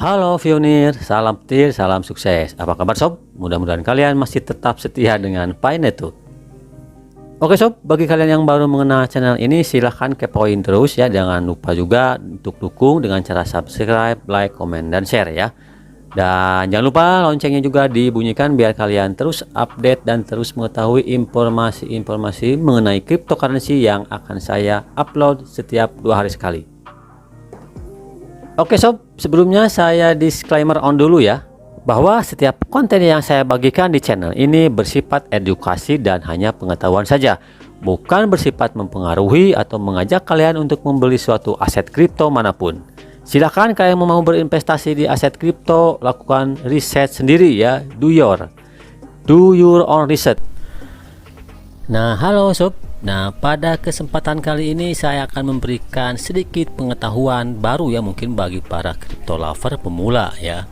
Halo Pionir, salam petir, salam sukses. Apa kabar sob? Mudah-mudahan kalian masih tetap setia dengan Painetu. Oke sob, bagi kalian yang baru mengenal channel ini silahkan kepoin terus ya. Jangan lupa juga untuk dukung dengan cara subscribe, like, komen, dan share ya. Dan jangan lupa loncengnya juga dibunyikan biar kalian terus update dan terus mengetahui informasi-informasi mengenai cryptocurrency yang akan saya upload setiap 2 hari sekali. Oke sob, sebelumnya saya disclaimer on dulu ya, bahwa setiap konten yang saya bagikan di channel ini bersifat edukasi dan hanya pengetahuan saja, bukan bersifat mempengaruhi atau mengajak kalian untuk membeli suatu aset kripto manapun. Silahkan kalian mau berinvestasi di aset kripto, lakukan riset sendiri ya, do your own research. Nah halo sob, nah pada kesempatan kali ini saya akan memberikan sedikit pengetahuan baru ya, mungkin bagi para crypto lover pemula ya.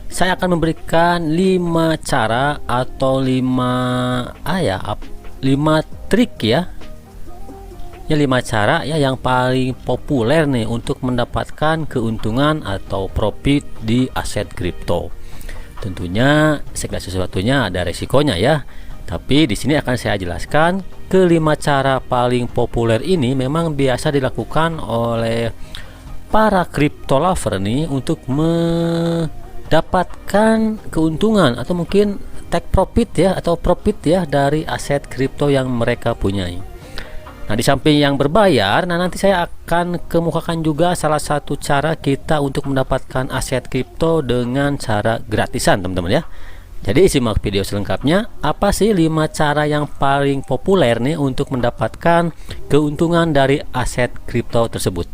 Saya akan memberikan 5 cara atau 5 trik ya, 5 cara ya yang paling populer nih untuk mendapatkan keuntungan atau profit di aset kripto. Tentunya segala sesuatunya ada resikonya ya. Tapi di sini akan saya jelaskan kelima cara paling populer ini memang biasa dilakukan oleh para crypto lover nih untuk mendapatkan keuntungan atau mungkin take profit ya, atau profit ya dari aset kripto yang mereka punyai. Nah di samping yang berbayar, nah nanti saya akan kemukakan juga salah satu cara kita untuk mendapatkan aset kripto dengan cara gratisan teman-teman ya. Jadi simak video selengkapnya. Apa sih 5 cara yang paling populer nih untuk mendapatkan keuntungan dari aset kripto tersebut?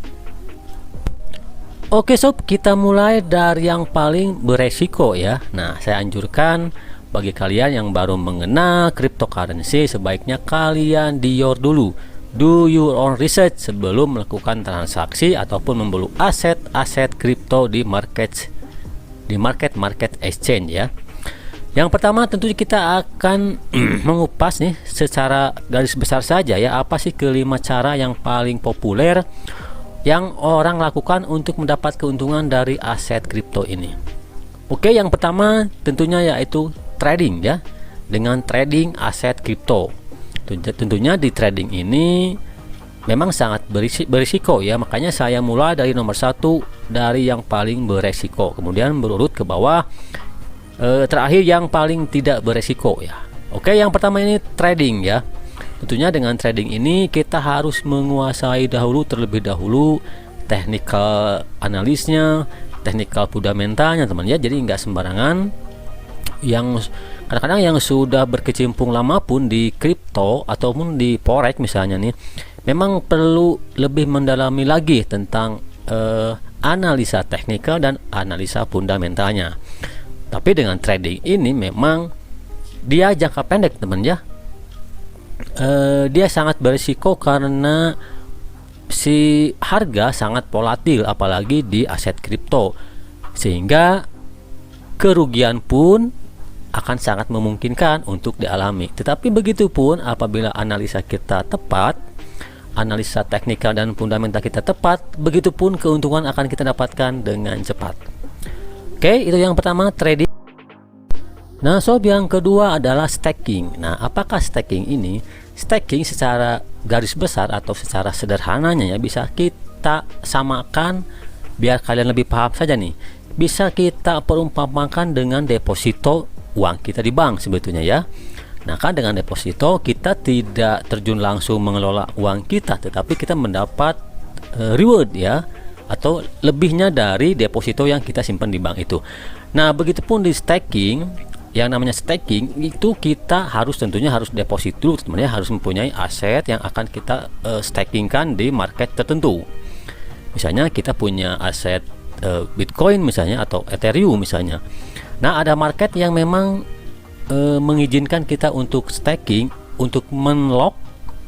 Oke sob, kita mulai dari yang paling beresiko ya. Nah saya anjurkan bagi kalian yang baru mengenal cryptocurrency, sebaiknya kalian dulu, do your own research sebelum melakukan transaksi ataupun membeli aset kripto di market exchange ya. Yang pertama tentunya kita akan mengupas nih secara garis besar saja ya, apa sih kelima cara yang paling populer yang orang lakukan untuk mendapat keuntungan dari aset kripto ini. Oke, yang pertama tentunya yaitu trading ya, dengan trading aset kripto. Tentunya di trading ini memang sangat berisiko ya, makanya saya mulai dari nomor 1 dari yang paling beresiko, kemudian berurut ke bawah. Terakhir yang paling tidak beresiko ya. Oke, yang pertama ini trading ya. Tentunya dengan trading ini kita harus menguasai terlebih dahulu technical analisnya, technical fundamentalnya teman ya. Jadi nggak sembarangan. Yang kadang-kadang yang sudah berkecimpung lama pun di kripto ataupun di forex misalnya nih, memang perlu lebih mendalami lagi tentang analisa teknikal dan analisa fundamentalnya. Tapi dengan trading ini memang dia jangka pendek teman ya. Dia sangat berisiko karena si harga sangat volatil apalagi di aset kripto, sehingga kerugian pun akan sangat memungkinkan untuk dialami. Tetapi begitupun apabila analisa kita tepat, analisa teknikal dan fundamental kita tepat, begitupun keuntungan akan kita dapatkan dengan cepat. Oke, itu yang pertama, trading. Nah sob, yang kedua adalah staking. Nah apakah staking ini? Staking secara garis besar atau secara sederhananya ya, bisa kita samakan biar kalian lebih paham saja nih, bisa kita perumpamakan dengan deposito uang kita di bank sebetulnya ya. Nah kan dengan deposito kita tidak terjun langsung mengelola uang kita, tetapi kita mendapat reward ya, atau lebihnya dari deposito yang kita simpan di bank itu. Nah begitupun di staking, yang namanya staking itu kita tentunya harus deposit dulu teman-teman, harus mempunyai aset yang akan kita stakingkan di market tertentu. Misalnya kita punya aset Bitcoin misalnya atau Ethereum misalnya. Nah ada market yang memang mengizinkan kita untuk staking, untuk menlock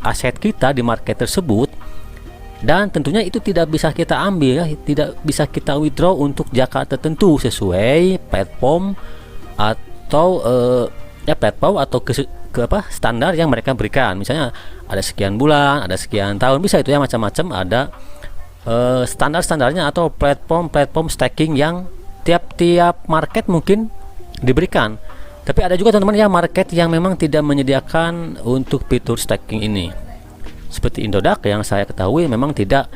aset kita di market tersebut. Dan tentunya itu tidak bisa kita ambil ya, tidak bisa kita withdraw untuk jangka tertentu sesuai platform atau platform atau ke standar yang mereka berikan. Misalnya ada sekian bulan, ada sekian tahun, bisa itu ya, macam-macam ada standar-standarnya atau platform staking yang tiap-tiap market mungkin diberikan. Tapi ada juga teman-teman ya market yang memang tidak menyediakan untuk fitur staking ini. Seperti Indodax yang saya ketahui memang tidak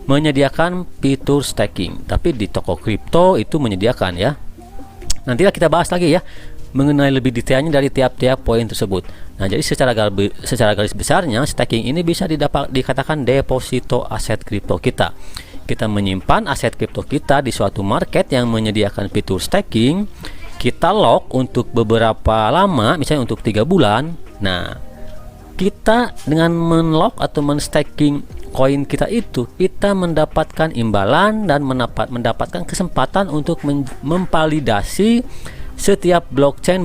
menyediakan fitur staking, tapi di toko kripto itu menyediakan ya. Nantilah kita bahas lagi ya mengenai lebih detailnya dari tiap-tiap poin tersebut. Nah, jadi secara garis besarnya staking ini bisa dikatakan deposito aset kripto kita. Kita menyimpan aset kripto kita di suatu market yang menyediakan fitur staking. Kita lock untuk beberapa lama, misalnya untuk 3 bulan. Nah, kita dengan menlock atau menstaking koin kita itu, kita mendapatkan imbalan dan mendapatkan kesempatan untuk memvalidasi setiap blockchain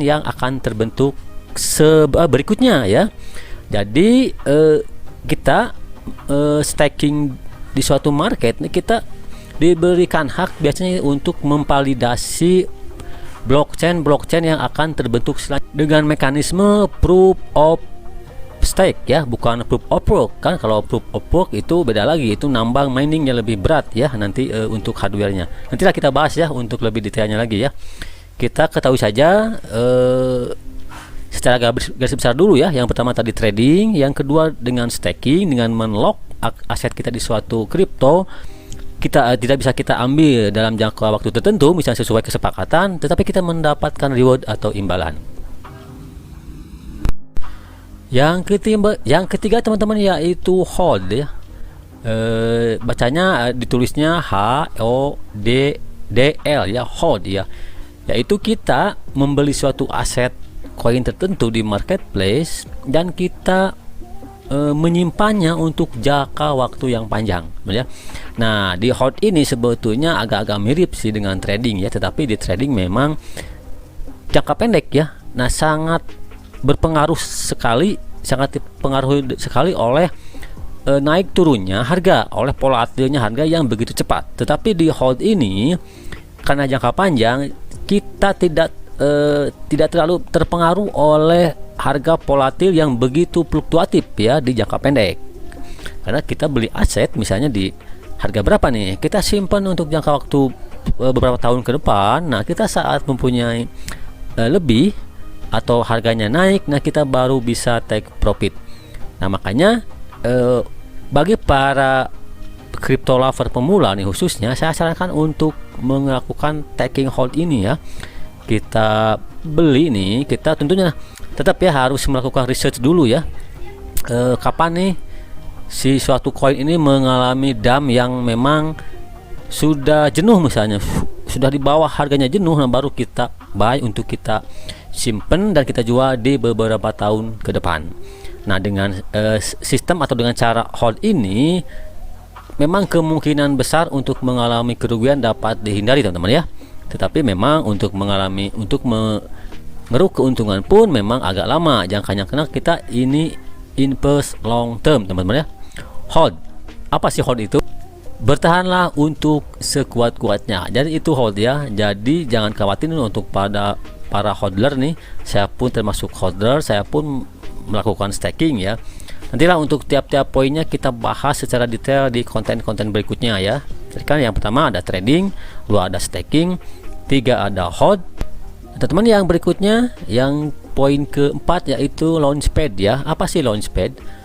yang akan terbentuk berikutnya ya. Jadi kita staking di suatu market, kita diberikan hak biasanya untuk memvalidasi blockchain yang akan terbentuk dengan mekanisme proof of stake ya, bukan proof of work kan. Kalau proof of work itu beda lagi, itu nambang miningnya lebih berat ya nanti untuk hardwarenya. Nantilah kita bahas ya untuk lebih detailnya lagi ya. Kita ketahui saja secara garis besar dulu ya. Yang pertama tadi trading, yang kedua dengan staking, dengan menlock aset kita di suatu kripto. Kita tidak bisa kita ambil dalam jangka waktu tertentu, misalnya sesuai kesepakatan, tetapi kita mendapatkan reward atau imbalan. Yang ketiga teman-teman yaitu hold ya. Bacanya ditulisnya HODL ya, hold ya. Yaitu kita membeli suatu aset koin tertentu di marketplace dan kita menyimpannya untuk jangka waktu yang panjang ya. Nah, di hold ini sebetulnya agak-agak mirip sih dengan trading ya, tetapi di trading memang jangka pendek ya. Nah, sangat berpengaruh sekali, sangat dipengaruhi sekali oleh naik turunnya harga, oleh volatilnya harga yang begitu cepat. Tetapi di hold ini karena jangka panjang, kita tidak terlalu terpengaruh oleh harga volatil yang begitu fluktuatif ya di jangka pendek. Karena kita beli aset misalnya di harga berapa nih, kita simpan untuk jangka waktu beberapa tahun ke depan. Nah, kita saat mempunyai lebih atau harganya naik, nah kita baru bisa take profit. Nah, makanya bagi para crypto lover pemula nih khususnya, saya sarankan untuk melakukan taking hold ini ya. Kita beli nih, kita tentunya tetap ya harus melakukan research dulu ya. Kapan nih si suatu koin ini mengalami dump yang memang sudah jenuh, misalnya sudah di bawah harganya jenuh, nah baru kita buy untuk kita simpen dan kita jual di beberapa tahun ke depan. Nah, dengan sistem atau dengan cara hold ini memang kemungkinan besar untuk mengalami kerugian dapat dihindari teman-teman ya. Tetapi memang untuk mengeruk keuntungan pun memang agak lama jangkanya, karena kita ini invest long term teman-teman ya. Hold, apa sih hold itu? Bertahanlah untuk sekuat-kuatnya. Jadi itu hold ya. Jadi jangan khawatir untuk para hodler nih. Saya pun termasuk hodler, saya pun melakukan staking ya. Nantilah untuk tiap-tiap poinnya kita bahas secara detail di konten-konten berikutnya ya. Jadi kan yang pertama ada trading, 2 ada staking, 3 ada hold. Teman-teman, yang berikutnya yang poin keempat yaitu launchpad ya. Apa sih launchpad?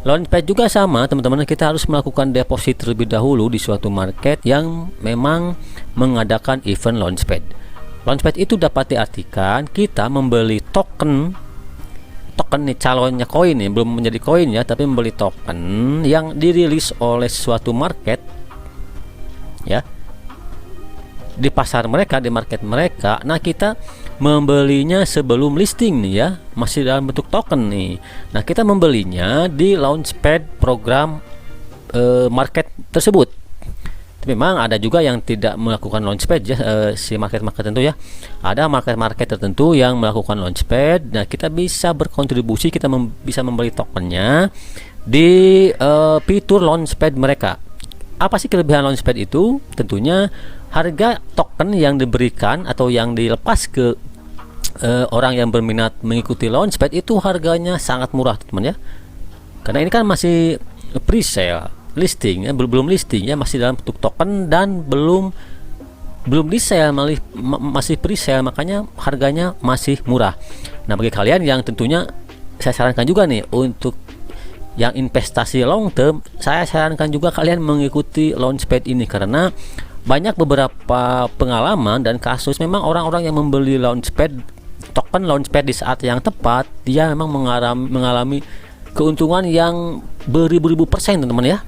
Launchpad juga sama teman-teman, kita harus melakukan deposit terlebih dahulu di suatu market yang memang mengadakan event launchpad. Launchpad itu dapat diartikan kita membeli token nih, calonnya koin nih, belum menjadi koin ya, tapi membeli token yang dirilis oleh suatu market ya, di pasar mereka, di market mereka. Nah, kita membelinya sebelum listing nih ya, masih dalam bentuk token nih. Nah, kita membelinya di launchpad program market tersebut. Memang ada juga yang tidak melakukan launchpad ya, si market-market tertentu ya. Ada market-market tertentu yang melakukan launchpad. Nah, kita bisa berkontribusi, kita bisa membeli tokennya di fitur launchpad mereka. Apa sih kelebihan launchpad itu? Tentunya harga token yang diberikan atau yang dilepas ke orang yang berminat mengikuti launchpad itu harganya sangat murah teman ya. Karena ini kan masih pre-sale, listing ya, belum listing ya, masih dalam bentuk token dan belum belum di sale, masih pre-sale, makanya harganya masih murah. Nah, bagi kalian yang tentunya saya sarankan juga nih untuk yang investasi long term, saya sarankan juga kalian mengikuti Launchpad ini, karena banyak beberapa pengalaman dan kasus memang orang-orang yang membeli token Launchpad di saat yang tepat, dia memang mengalami keuntungan yang beribu-ribu persen, teman-teman ya.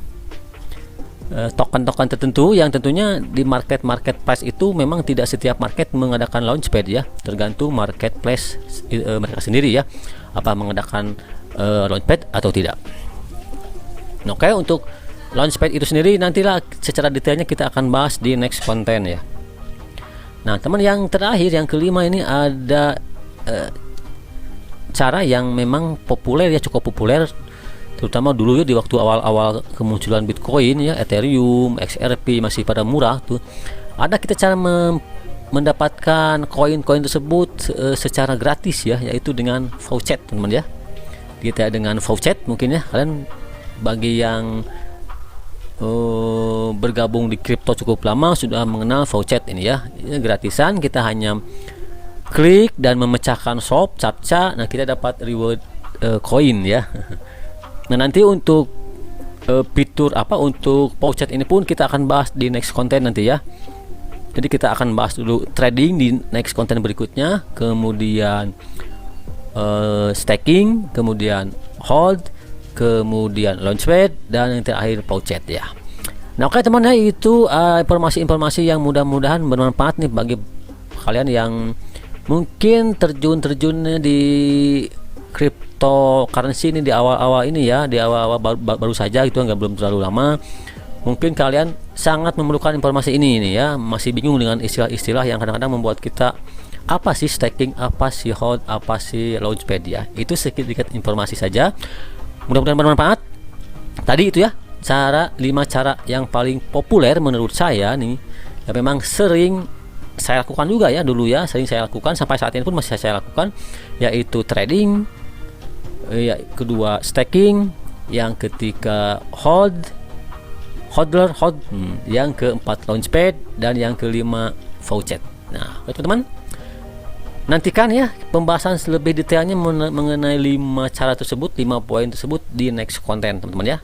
Token-token tertentu yang tentunya di marketplace itu memang tidak setiap market mengadakan Launchpad ya, tergantung marketplace mereka sendiri ya, apa mengadakan Launchpad atau tidak. Oke, untuk Launchpad itu sendiri nantilah secara detailnya kita akan bahas di next konten ya. Nah, teman, yang terakhir, yang kelima, ini ada cara yang memang populer ya, cukup populer, terutama dulu ya di waktu awal-awal kemunculan Bitcoin ya, Ethereum, XRP masih pada murah tuh. Ada kita cara mendapatkan koin-koin tersebut secara gratis ya, yaitu dengan voucher, teman-teman ya. Kita dengan voucher mungkin ya, kalian bagi yang bergabung di kripto cukup lama sudah mengenal voucher ini ya. Ini gratisan, kita hanya klik dan memecahkan shop captcha, nah kita dapat reward koin ya. Nah, nanti untuk fitur untuk voucher ini pun kita akan bahas di next konten nanti ya. Jadi kita akan bahas dulu trading di next konten berikutnya, kemudian staking, kemudian hold, kemudian Launchpad, dan yang terakhir voucher ya. Nah, oke teman ya, itu informasi-informasi yang mudah-mudahan bermanfaat nih bagi kalian yang mungkin terjun di cryptocurrency ini di awal-awal ini ya, di awal-awal baru saja gitu, belum terlalu lama. Mungkin kalian sangat memerlukan informasi ini ya, masih bingung dengan istilah-istilah yang kadang-kadang membuat kita, apa sih staking, apa sih hold, apa sih Launchpad ya. Itu sedikit informasi saja, mudah-mudahan bermanfaat. Tadi itu ya 5 cara yang paling populer menurut saya nih, yang memang sering saya lakukan juga ya dulu ya, sering saya lakukan sampai saat ini pun masih saya lakukan, yaitu trading, kedua staking, yang ketiga hold, yang keempat Launchpad, dan yang kelima voucher. Nah, teman-teman, nantikan ya pembahasan lebih detailnya mengenai 5 cara tersebut, 5 poin tersebut di next konten, teman-teman ya.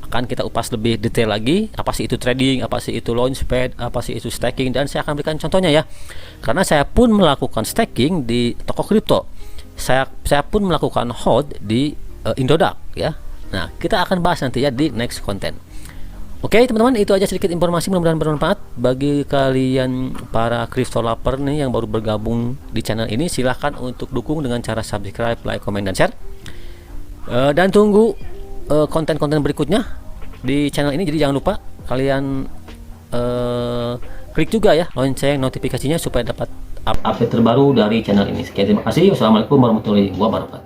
Akan kita upas lebih detail lagi, apa sih itu trading, apa sih itu Launchpad, apa sih itu staking, dan saya akan berikan contohnya ya. Karena saya pun melakukan staking di toko kripto. Saya pun melakukan hold di Indodax ya. Nah, kita akan bahas nanti ya di next konten. Oke teman-teman, itu aja sedikit informasi, mudah-mudahan bermanfaat bagi kalian para crypto lover nih yang baru bergabung di channel ini. Silahkan untuk dukung dengan cara subscribe, like, comment, dan share. Dan tunggu konten-konten berikutnya di channel ini. Jadi jangan lupa kalian klik juga ya lonceng notifikasinya supaya dapat update terbaru dari channel ini. Sekian, terima kasih. Wassalamualaikum warahmatullahi wabarakatuh.